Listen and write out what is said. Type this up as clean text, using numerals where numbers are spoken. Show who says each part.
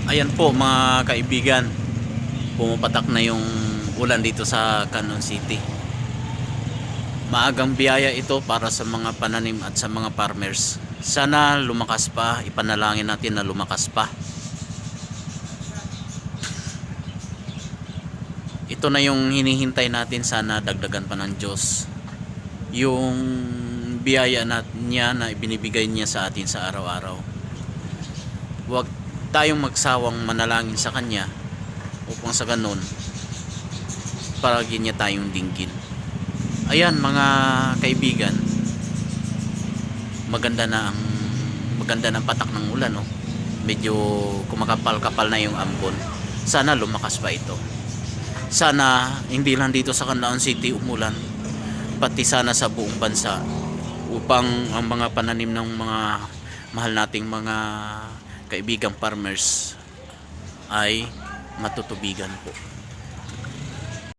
Speaker 1: Ayan po mga kaibigan, pumapatak na yung ulan dito sa Quezon City. Maagang biyaya ito para sa mga pananim at sa mga farmers. Sana lumakas pa, ipanalangin natin na lumakas pa. Ito na yung hinihintay natin, sana dagdagan pa ng Diyos yung biyaya niya na ibinibigay niya sa atin sa araw-araw. Huwag tayong magsawang manalangin sa Kanya upang sa ganun paragin niya tayong dinggin. Ayan mga kaibigan, maganda na ang patak ng ulan, no? Medyo kumakapal-kapal na yung ambon. Sana lumakas pa ito. Sana hindi lang dito sa Quezon City umulan, pati sana sa buong bansa, upang ang mga pananim ng mga mahal nating mga kaibigang farmers ay matutubigan po.